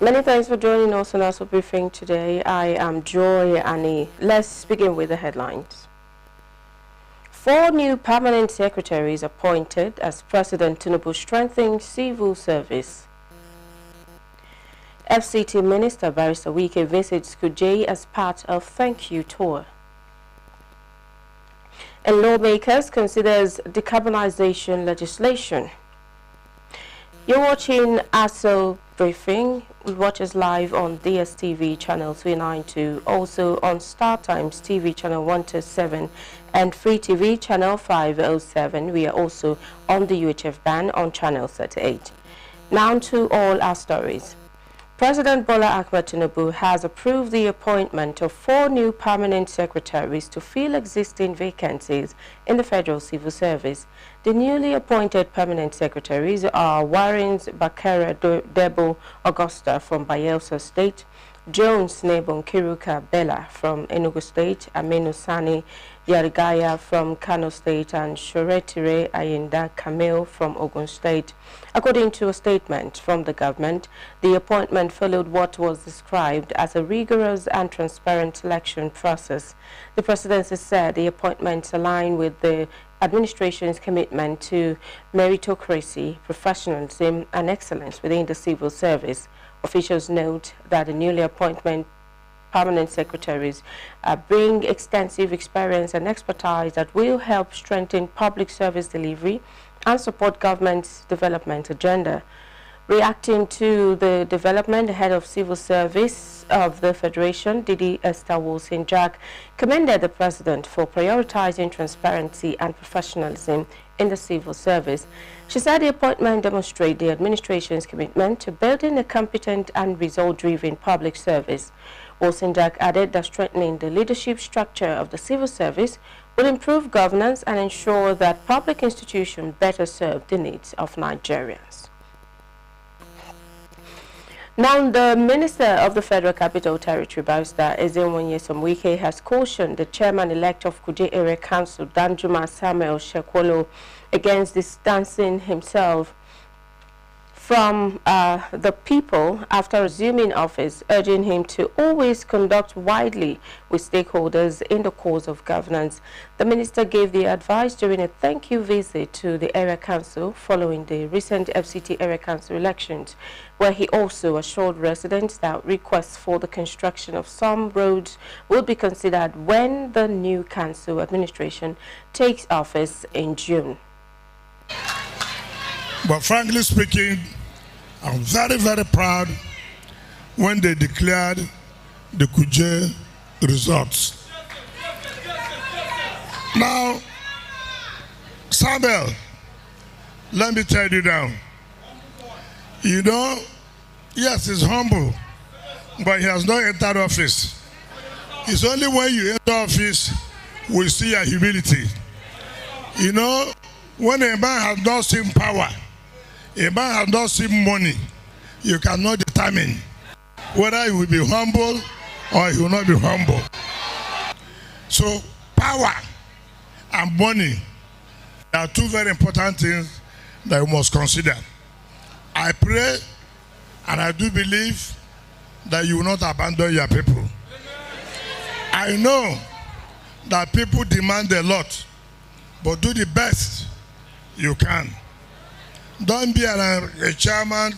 Many thanks for joining us on Aso Briefing today. I am Joy Annie. Let's begin with the headlines. 4 new permanent secretaries appointed as President Tinubu strengthens civil service. FCT Minister Barrister Wike visits Kuje as part of thank you tour. And lawmakers considers decarbonization legislation. You're watching Aso Briefing. Watch us live on DSTV channel 392, also on Star Times TV channel 127 and Free TV channel 507. We are also on the UHF band on channel 38. Now to all our stories. President Bola Ahmed Tinubu has approved the appointment of 4 new permanent secretaries to fill existing vacancies in the Federal Civil Service. The newly appointed permanent secretaries are Warrens Bakara Debo Augusta from Bayelsa State, Jones Nebon Kiruka Bella from Enugu State, Aminu Sani Yarigaya from Kano State, and Shoretire Ayinda Kamil from Ogun State. According to a statement from the government, the appointment followed what was described as a rigorous and transparent selection process. The presidency said the appointments align with the administration's commitment to meritocracy, professionalism, and excellence within the civil service. Officials note that the newly appointed permanent secretaries bring extensive experience and expertise that will help strengthen public service delivery and support government's development agenda. Reacting to the development, the head of civil service of the Federation, Didi Esther Wilson-Jack, commended the president for prioritizing transparency and professionalism in the civil service. She said the appointment demonstrates the administration's commitment to building a competent and result-driven public service. Wilson-Jack added that strengthening the leadership structure of the civil service will improve governance and ensure that public institutions better serve the needs of Nigerians. Now, the Minister of the Federal Capital Territory, Barrister Ezenwonye Wike, has cautioned the chairman-elect of Kuje Area Council, Danjuma Samuel Shekwolo, against distancing himself from the people after assuming office, urging him to always conduct widely with stakeholders in the course of governance. The minister gave the advice during a thank you visit to the area council following the recent FCT area council elections, where he also assured residents that requests for the construction of some roads will be considered when the new council administration takes office in June. But frankly speaking, I'm very, very proud when they declared the Kuje results. Now, Samuel, let me tell you now. You know, yes, he's humble, but he has not entered office. It's only when you enter office we see your humility. You know, when a man has not seen power, a man has not seen money, you cannot determine whether he will be humble or he will not be humble. So power and money are 2 very important things that we must consider. I pray and I do believe that you will not abandon your people. I know that people demand a lot, but do the best you can. Don't be a chairman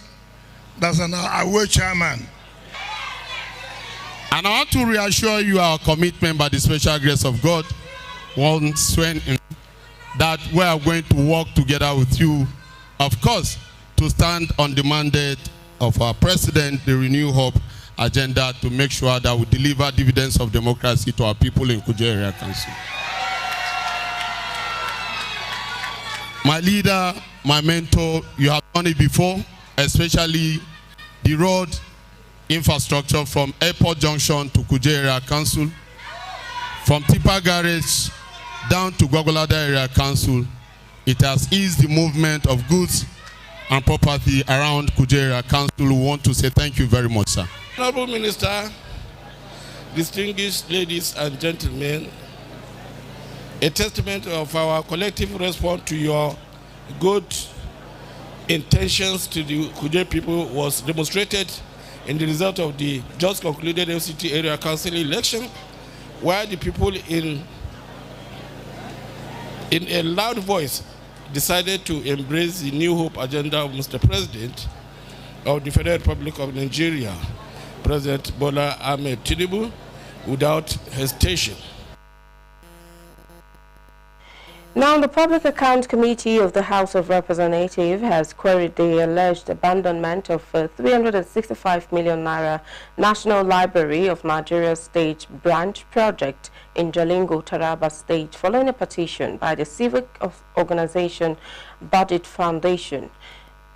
that's an away chairman. And I want to reassure you our commitment by the special grace of God, once when that we are going to work together with you, of course, to stand on the mandate of our president, the Renew Hope agenda, to make sure that we deliver dividends of democracy to our people in Kuje Area Council. My leader, my mentor, you have done it before, especially the road infrastructure from Airport Junction to Kuje Area Council, from Tipa Garage down to Gwagwalada Area Council. It has eased the movement of goods and property around Kuje Area Council. We want to say thank you very much, sir. Honorable Minister, distinguished ladies and gentlemen, a testament of our collective response to your good intentions to the Kuje people was demonstrated in the result of the just concluded FCT area council election, where the people in a loud voice decided to embrace the New Hope agenda of Mr. President of the Federal Republic of Nigeria, President Bola Ahmed Tinubu, without hesitation. Now, the Public Account Committee of the House of Representatives has queried the alleged abandonment of 365 million naira National Library of Nigeria State Branch project in Jalingo, Taraba State, following a petition by the civic organization Budget Foundation.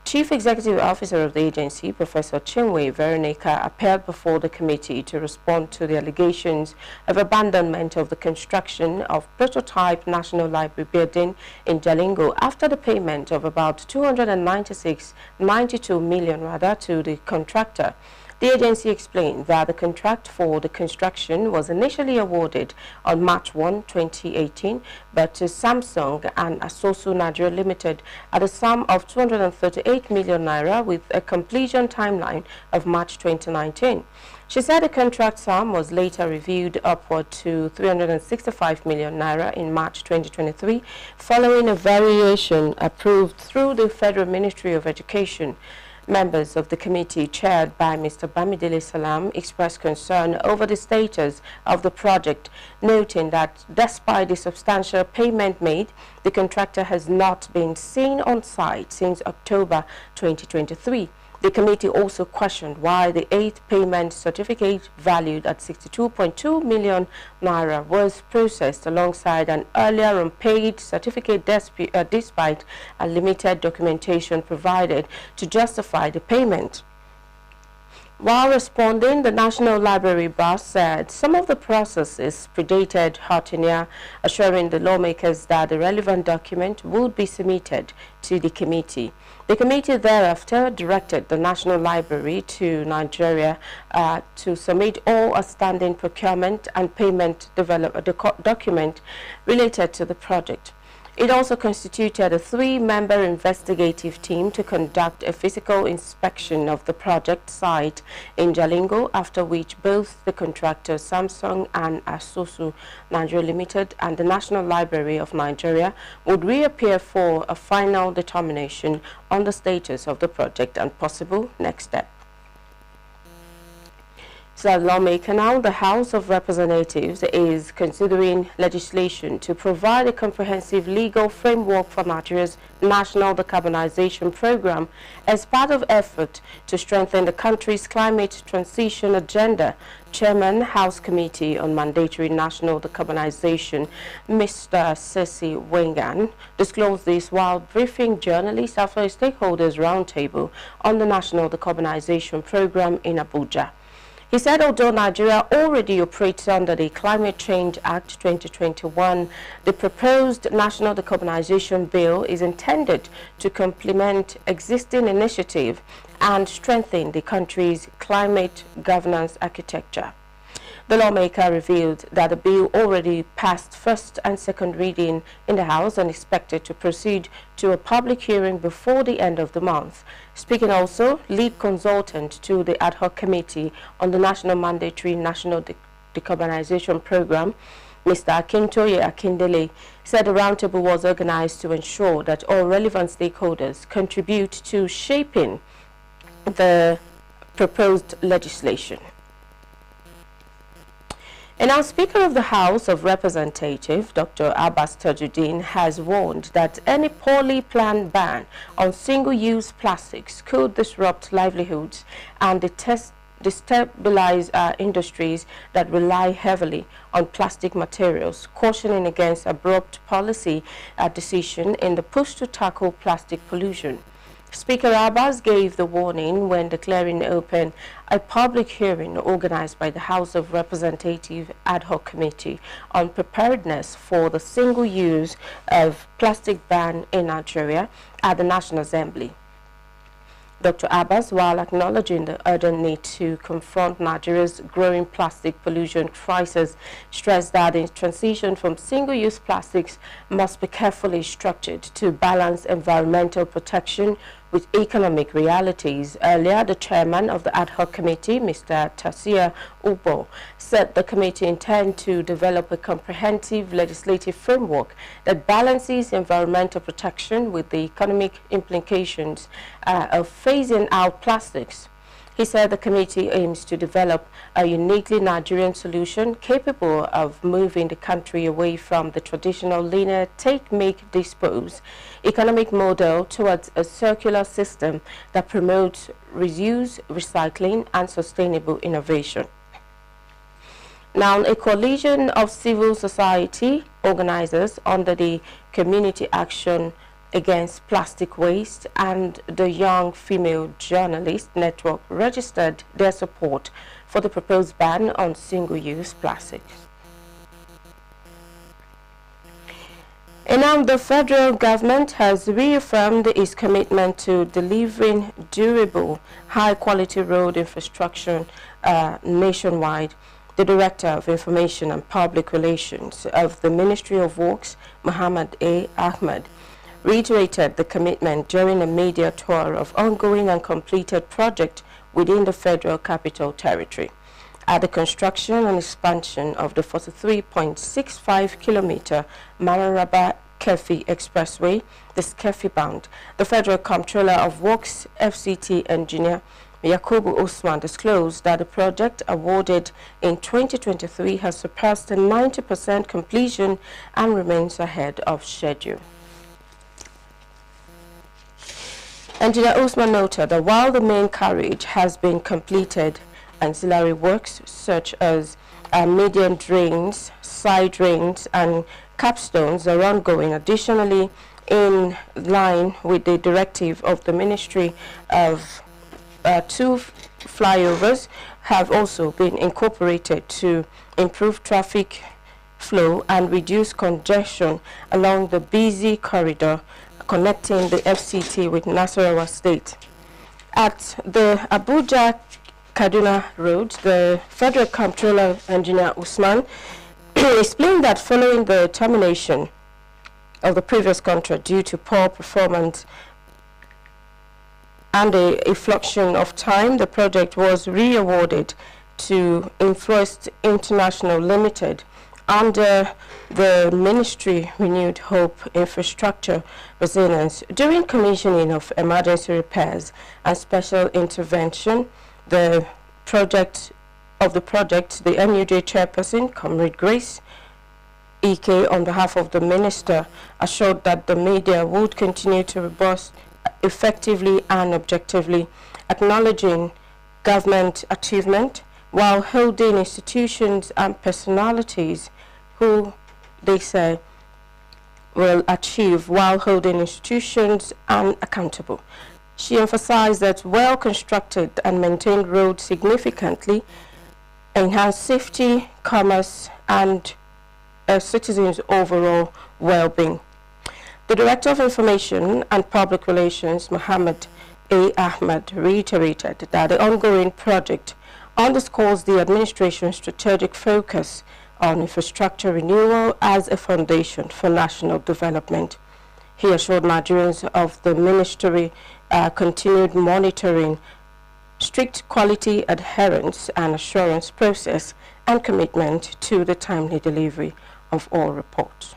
Chief Executive Officer of the agency, Professor Chinwe Veronica, appeared before the committee to respond to the allegations of abandonment of the construction of prototype National Library building in Jalingo after the payment of about 92 million to the contractor. The agency explained that the contract for the construction was initially awarded on March 1, 2018, but to Samsung and Aso Nigeria Limited at a sum of 238 million naira with a completion timeline of March 2019. She said the contract sum was later reviewed upward to 365 million naira in March 2023, following a variation approved through the Federal Ministry of Education. Members of the committee, chaired by Mr. Bamidele Salam, expressed concern over the status of the project, noting that despite the substantial payment made, the contractor has not been seen on site since October 2023. The committee also questioned why the 8th payment certificate, valued at 62.2 million naira, was processed alongside an earlier unpaid certificate despite a limited documentation provided to justify the payment. While responding, the National Library boss said some of the processes predated her tenure, assuring the lawmakers that the relevant document would be submitted to the committee. The committee thereafter directed the National Library to Nigeria to submit all outstanding procurement and payment document related to the project. It also constituted a 3-member investigative team to conduct a physical inspection of the project site in Jalingo, after which both the contractors Samsung and Aso Nigeria Limited and the National Library of Nigeria would reappear for a final determination on the status of the project and possible next step. So, lawmaker now, the House of Representatives is considering legislation to provide a comprehensive legal framework for Nigeria's national decarbonization program as part of effort to strengthen the country's climate transition agenda. Chairman, House Committee on Mandatory National Decarbonization, Mr. Sesi Wengan, disclosed this while briefing journalists after a stakeholders roundtable on the national decarbonization program in Abuja. He said although Nigeria already operates under the Climate Change Act 2021, the proposed National Decarbonization Bill is intended to complement existing initiatives and strengthen the country's climate governance architecture. The lawmaker revealed that the bill already passed first and second reading in the House and expected to proceed to a public hearing before the end of the month. Speaking also, lead consultant to the ad hoc committee on the National Mandatory National Decarbonization Program, Mr. Akintoye Akindele, said the roundtable was organized to ensure that all relevant stakeholders contribute to shaping the proposed legislation. And now, Speaker of the House of Representatives, Dr. Abbas Tajuddin, has warned that any poorly planned ban on single-use plastics could disrupt livelihoods and destabilize industries that rely heavily on plastic materials, cautioning against abrupt policy decision in the push to tackle plastic pollution. Speaker Abbas gave the warning when declaring open a public hearing organized by the House of Representatives Ad Hoc Committee on preparedness for the single use of plastic ban in Nigeria at the National Assembly. Dr. Abbas, while acknowledging the urgent need to confront Nigeria's growing plastic pollution crisis, stressed that the transition from single-use plastics must be carefully structured to balance environmental protection with economic realities. Earlier, the chairman of the ad hoc committee, Mr. Tasia Ubo, said the committee intends to develop a comprehensive legislative framework that balances environmental protection with the economic implications of phasing out plastics. He said the committee aims to develop a uniquely Nigerian solution capable of moving the country away from the traditional linear take, make, dispose economic model towards a circular system that promotes reuse, recycling, and sustainable innovation. Now, a coalition of civil society organizers under the Community Action Against Plastic Waste and the Young Female Journalist Network registered their support for the proposed ban on single-use plastic. And now the federal government has reaffirmed its commitment to delivering durable, high-quality road infrastructure nationwide. The Director of Information and Public Relations of the Ministry of Works, Muhammad A. Ahmed, reiterated the commitment during a media tour of ongoing and completed projects within the Federal Capital Territory. At the construction and expansion of the 43.65-kilometer Mararaba-Kefi Expressway, the Kefi bound, the Federal Comptroller of Works FCT engineer Yakubu Usman disclosed that the project awarded in 2023 has surpassed a 90% completion and remains ahead of schedule. Engineer Usman noted that while the main carriage has been completed, ancillary works such as median drains, side drains, and capstones are ongoing. Additionally, in line with the directive of the Ministry of 2 flyovers have also been incorporated to improve traffic flow and reduce congestion along the busy corridor connecting the FCT with Nasarawa State. At the Abuja-Kaduna Road, the Federal Comptroller Engineer Usman explained that following the termination of the previous contract due to poor performance and a fluctuation of time, the project was re-awarded to Influenced International Limited under the Ministry Renewed Hope Infrastructure Resilience. During commissioning of emergency repairs and special intervention, the project, the NUJ chairperson, Comrade Grace EK, on behalf of the minister, assured that the media would continue to robust effectively and objectively, acknowledging government achievement while holding institutions and personalities who they say will achieve while holding institutions and accountable. She emphasized that well-constructed and maintained roads significantly enhance safety, commerce, and citizens' overall well-being. The Director of Information and Public Relations, Muhammad A. Ahmed, reiterated that the ongoing project underscores the administration's strategic focus on infrastructure renewal as a foundation for national development. He assured Nigerians of the ministry continued monitoring, strict quality adherence and assurance process, and commitment to the timely delivery of all reports.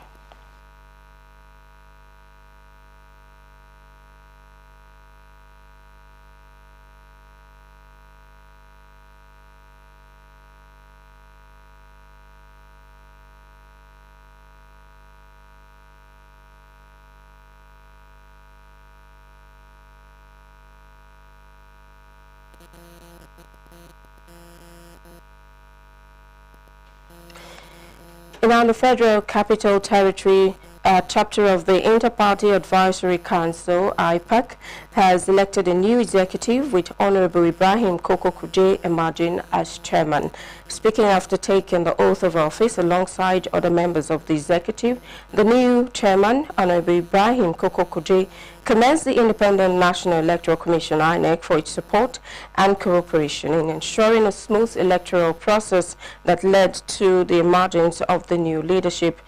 Around the Federal Capital Territory, chapter of the Inter-Party Advisory Council, IPAC, has elected a new executive with Honorable Ibrahim Koko Kuje emerging as chairman. Speaking after taking the oath of office alongside other members of the executive, the new chairman, Honorable Ibrahim Koko Kuje, commends the Independent National Electoral Commission, INEC, for its support and cooperation in ensuring a smooth electoral process that led to the emergence of the new leadership.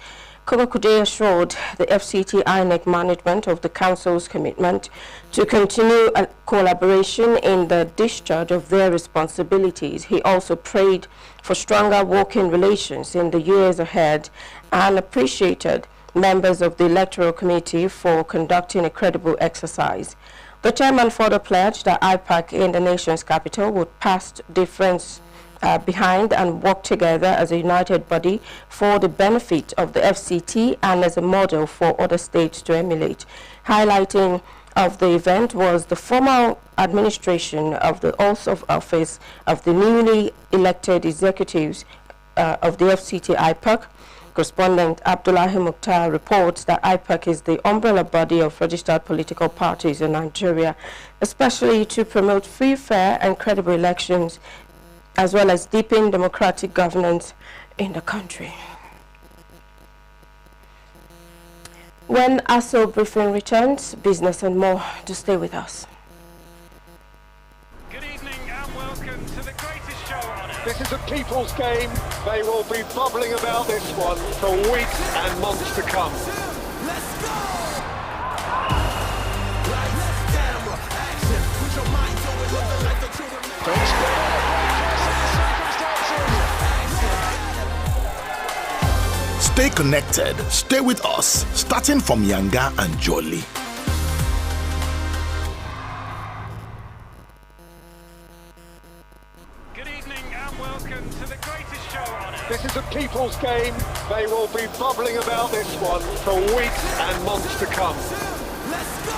Kobakude assured the FCT INEC management of the Council's commitment to continue a collaboration in the discharge of their responsibilities. He also prayed for stronger working relations in the years ahead and appreciated members of the Electoral Committee for conducting a credible exercise. The chairman further pledged that IPAC in the nation's capital would pass difference behind and work together as a united body for the benefit of the FCT and as a model for other states to emulate. Highlighting of the event was the formal administration of the oath of office of the newly elected executives of the FCT IPAC. Correspondent Abdullahi Mukhtar reports that IPAC is the umbrella body of registered political parties in Nigeria, especially to promote free, fair and credible elections, as well as deepen democratic governance in the country. When Aso Briefing returns, business and more, to stay with us. Good evening and welcome to the greatest show on earth. This is a people's game. They will be bubbling about this one for weeks and months to come. Let's go! Lights, camera, action. Put your mind to it, live the life that you remember. Don't score. Stay connected. Stay with us, starting from Yanga and Jolly. Good evening and welcome to the greatest show on earth. This is a people's game. They will be bubbling about this one for weeks and months to come. Let's go!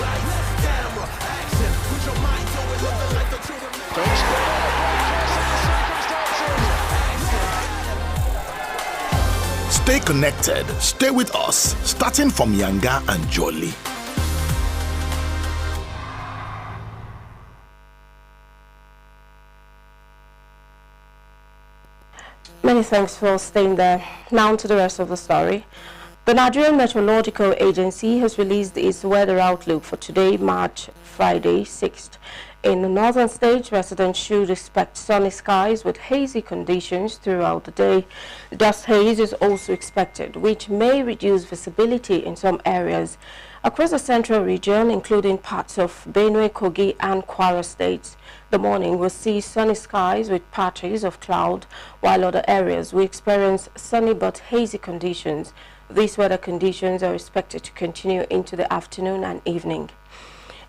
Lights, camera, action. Put your mind to it, live the life that you remember. Don't score. Stay connected. Stay with us, starting from Yanga and Jolly. Many thanks for staying there. Now to the rest of the story. The Nigerian Meteorological Agency has released its weather outlook for today, Friday 6th. In the northern states, residents should expect sunny skies with hazy conditions throughout the day. Dust haze is also expected, which may reduce visibility in some areas. Across the central region, including parts of Benue, Kogi and Kwara states, the morning will see sunny skies with patches of cloud, while other areas will experience sunny but hazy conditions. These weather conditions are expected to continue into the afternoon and evening.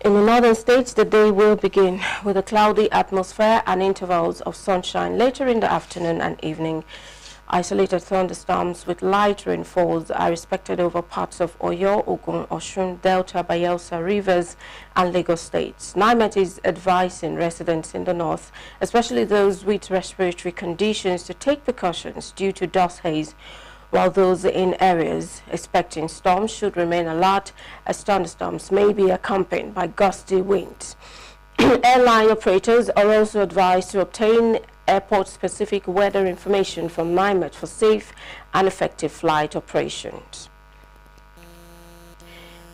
In the northern states, the day will begin with a cloudy atmosphere and intervals of sunshine later in the afternoon and evening. Isolated thunderstorms with light rainfalls are expected over parts of Oyo, Ogun, Osun, Delta, Bayelsa, Rivers, and Lagos states. NIMET is advising residents in the north, especially those with respiratory conditions, to take precautions due to dust haze, while those in areas expecting storms should remain alert, as thunderstorms may be accompanied by gusty winds. Airline operators are also advised to obtain airport-specific weather information from NIMET for safe and effective flight operations.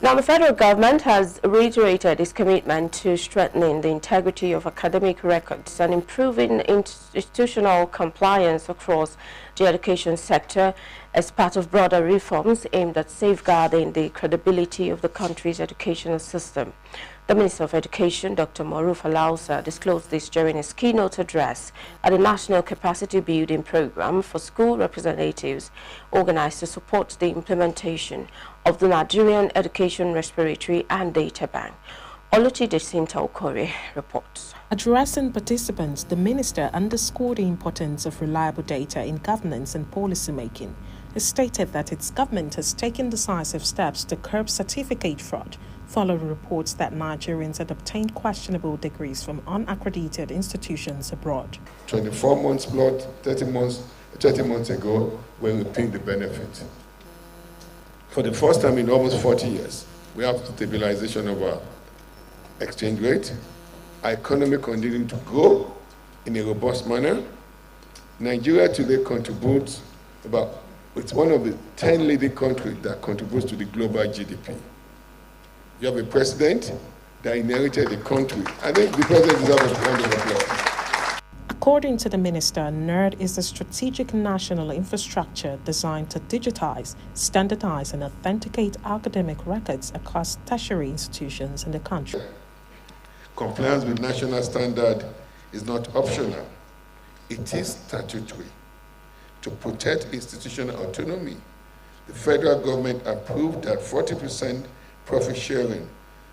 Now, the federal government has reiterated its commitment to strengthening the integrity of academic records and improving institutional compliance across the education sector as part of broader reforms aimed at safeguarding the credibility of the country's educational system. The Minister of Education, Dr. Maruf Alausa, disclosed this during his keynote address at the National Capacity Building Program for School Representatives, organized to support the implementation of the Nigerian Education Respiratory and Data Bank. Oluchi Desinta Okore reports. Addressing participants, the minister underscored the importance of reliable data in governance and policy making. He stated that its government has taken decisive steps to curb certificate fraud, following reports that Nigerians had obtained questionable degrees from unaccredited institutions abroad. 24 months blood, 30 months ago, when we picked the benefit. For the first time in almost 40 years, we have stabilization of our exchange rate, our economy continuing to grow in a robust manner. Nigeria today contributes it's one of the 10 leading countries that contributes to the global GDP. You have a president that inherited the country. I think the president deserves a round of applause. According to the minister, NERD is a strategic national infrastructure designed to digitize, standardize, and authenticate academic records across tertiary institutions in the country. Compliance with national standard is not optional. It is statutory. To protect institutional autonomy, the federal government approved that 40% profit sharing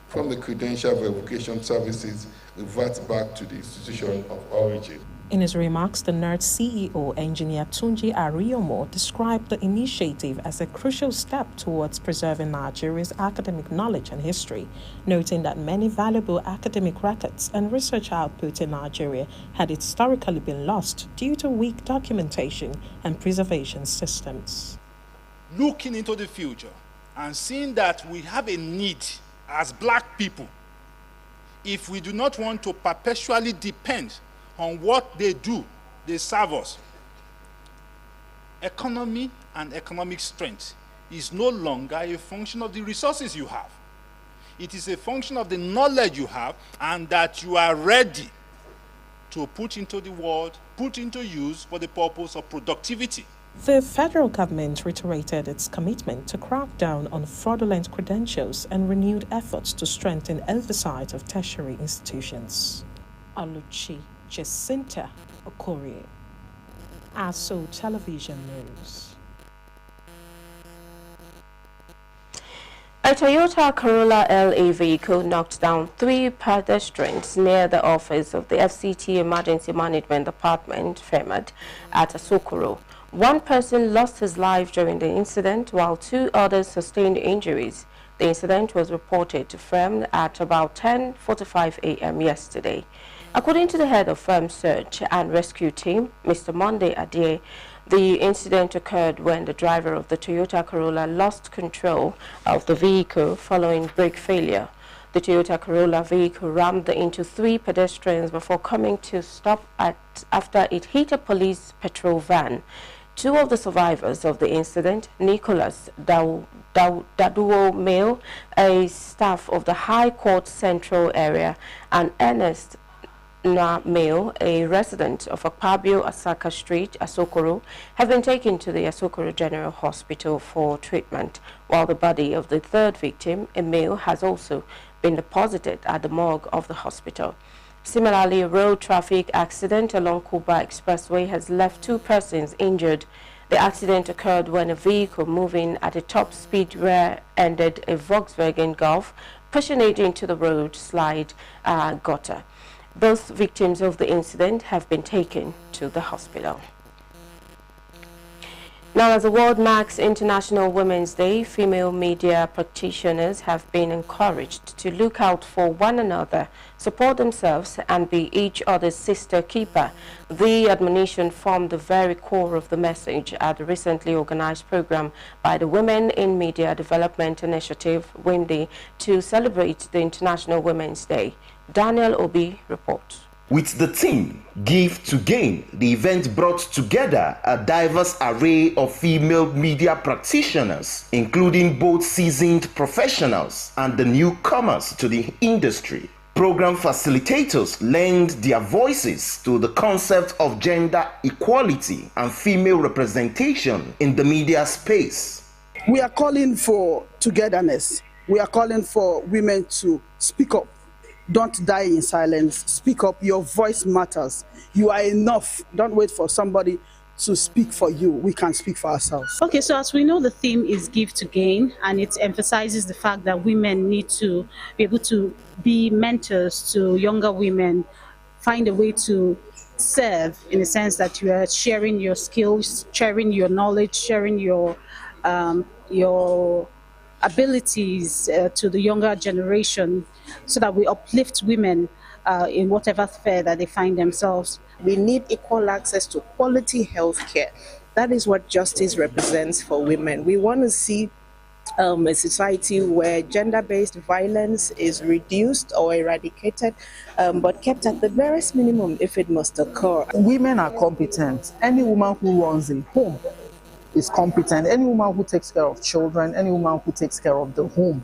from the credential verification services reverts back to the institution of origin. In his remarks, the NERD CEO, Engineer Tunji Ariyomo, described the initiative as a crucial step towards preserving Nigeria's academic knowledge and history, noting that many valuable academic records and research output in Nigeria had historically been lost due to weak documentation and preservation systems. Looking into the future and seeing that we have a need as black people, if we do not want to perpetually depend on what they do, they serve us. Economy and economic strength is no longer a function of the resources you have. It is a function of the knowledge you have and that you are ready to put into the world, put into use for the purpose of productivity. The federal government reiterated its commitment to crack down on fraudulent credentials and renewed efforts to strengthen oversight of tertiary institutions. Aluchi Jacinta Okorie, Aso Television News. A Toyota Corolla LA vehicle knocked down 3 pedestrians near the office of the FCT Emergency Management Department, FEMAD, at Asokoro. One person lost his life during the incident, while 2 others sustained injuries. The incident was reported to FEM at about 10:45 a.m. yesterday. According to the head of FEM Search and Rescue Team, Mr. Monday Adie, the incident occurred when the driver of the Toyota Corolla lost control of the vehicle following brake failure. The Toyota Corolla vehicle rammed into 3 pedestrians before coming to stop after it hit a police patrol van. 2 of the survivors of the incident, Nicholas Daduo Male, a staff of the High Court Central area, and Ernest Male, a resident of Akpabio Asaka Street, Asokoro, have been taken to the Asokoro General Hospital for treatment, while the body of the 3rd victim, a male, has also been deposited at the morgue of the hospital. Similarly, a road traffic accident along Kuba Expressway has left 2 persons injured. The accident occurred when a vehicle moving at a top speed rear-ended a Volkswagen Golf, pushing it into the road slide gutter. Both victims of the incident have been taken to the hospital. Now, as the world marks International Women's Day, female media practitioners have been encouraged to look out for one another, support themselves, and be each other's sister keeper. The admonition formed the very core of the message at the recently organized program by the Women in Media Development Initiative, WIMDI, to celebrate the International Women's Day. Daniel Obi reports. With the theme, Give to Gain, the event brought together a diverse array of female media practitioners, including both seasoned professionals and the newcomers to the industry. Program facilitators lend their voices to the concept of gender equality and female representation in the media space. We are calling for togetherness. We are calling for women to speak up. Don't die in silence. Speak up. Your voice matters. You are enough. Don't wait for somebody to speak for you. We can speak for ourselves. Okay, so as we know, the theme is Give to Gain, and it emphasizes the fact that women need to be able to be mentors to younger women, find a way to serve in the sense that you are sharing your skills, sharing your knowledge, sharing your abilities to the younger generation, so that we uplift women in whatever sphere that they find themselves. We need equal access to quality health care. That is what justice represents for women. We want to see a society where gender-based violence is reduced or eradicated, but kept at the barest minimum if it must occur. Women are competent. Any woman who runs a home is competent. Any woman who takes care of children, any woman who takes care of the home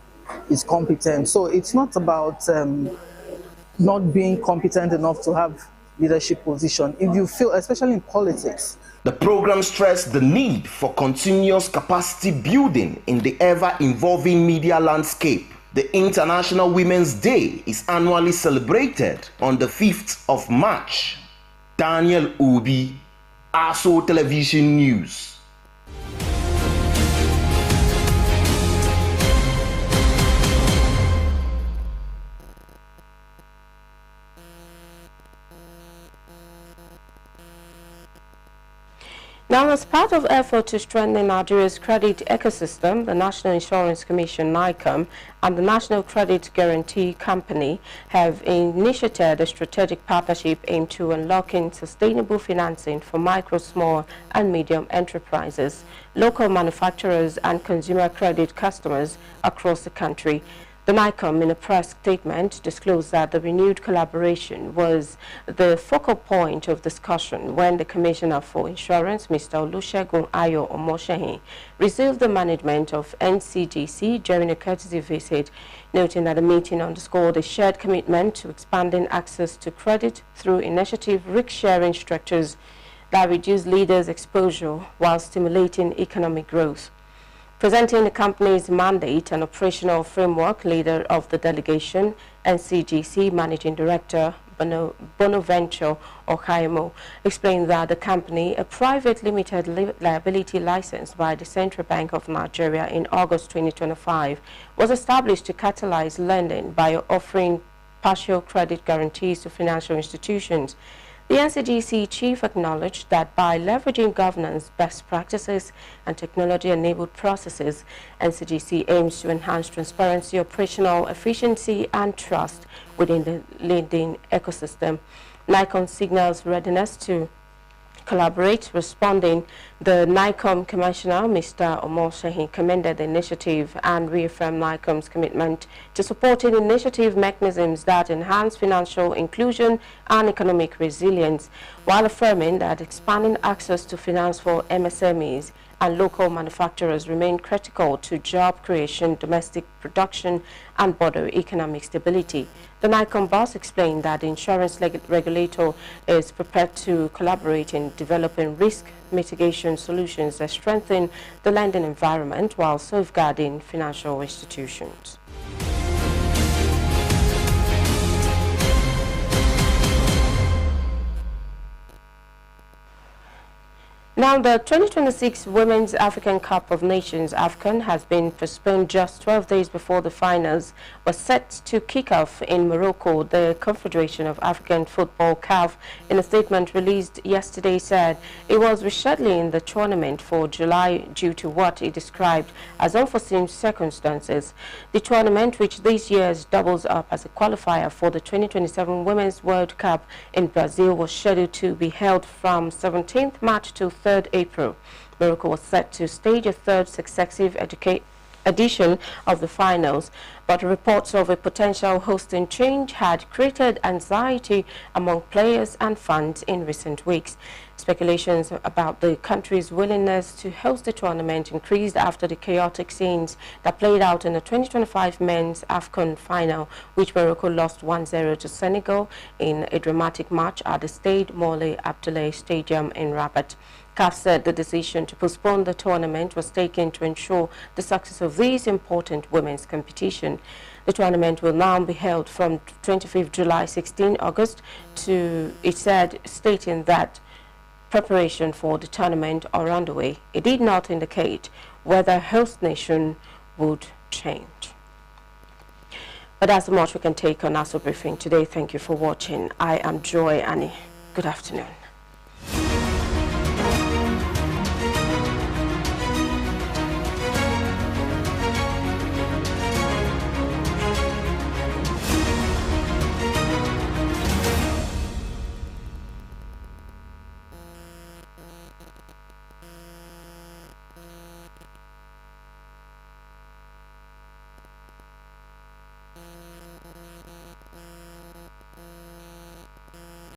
is competent. So it's not about not being competent enough to have leadership position. If you feel, especially in politics. The program stressed the need for continuous capacity building in the ever-evolving media landscape. The International Women's Day is annually celebrated on the 5th of March. Daniel Obi, Aso Television News. Now, as part of effort to strengthen Nigeria's credit ecosystem, the National Insurance Commission, NICOM, and the National Credit Guarantee Company have initiated a strategic partnership aimed to unlocking sustainable financing for micro, small, and medium enterprises, local manufacturers, and consumer credit customers across the country. The NICOM, in a press statement, disclosed that the renewed collaboration was the focal point of discussion when the Commissioner for Insurance, Mr. Olusegun Ayo Omoshehin, received the management of NCGC during a courtesy visit, noting that the meeting underscored a shared commitment to expanding access to credit through initiative risk-sharing structures that reduce leaders' exposure while stimulating economic growth. Presenting the company's mandate and operational framework, leader of the delegation, NCGC Managing Director Bonaventure Okaimo, explained that the company, a private limited liability licensed by the Central Bank of Nigeria in August 2025, was established to catalyze lending by offering partial credit guarantees to financial institutions. The NCGC chief acknowledged that by leveraging governance, best practices, and technology-enabled processes, NCGC aims to enhance transparency, operational efficiency, and trust within the lending ecosystem. NICOM signals readiness to collaborate. Responding, the NICOM Commissioner, Mr. Omoshehin, commended the initiative and reaffirmed NICOM's commitment to supporting initiative mechanisms that enhance financial inclusion and economic resilience, while affirming that expanding access to finance for MSMEs and local manufacturers remain critical to job creation, domestic production, and broader economic stability. The NICOM boss explained that the insurance regulator is prepared to collaborate in developing risk mitigation solutions that strengthen the lending environment while safeguarding financial institutions. Now, the 2026 Women's African Cup of Nations AFCON has been postponed just 12 days before the finals was set to kick off in Morocco. The Confederation of African Football, CAF, in a statement released yesterday, said it was rescheduling the tournament for July due to what it described as unforeseen circumstances. The tournament, which this year doubles up as a qualifier for the 2027 Women's World Cup in Brazil, was scheduled to be held from 17th March to 3rd April. Morocco was set to stage a third successive edition of the finals, but reports of a potential hosting change had created anxiety among players and fans in recent weeks. Speculations about the country's willingness to host the tournament increased after the chaotic scenes that played out in the 2025 men's AFCON final, which Morocco lost 1-0 to Senegal in a dramatic match at the Stade Moulay Abdellah Stadium in Rabat. CAF said the decision to postpone the tournament was taken to ensure the success of this important women's competition. The tournament will now be held from 25th July 16 August to, it said, stating that preparation for the tournament are underway. It did not indicate whether host nation would change. But that's much we can take on Aso Briefing today. Thank you for watching. I am Joy Annie. Good afternoon.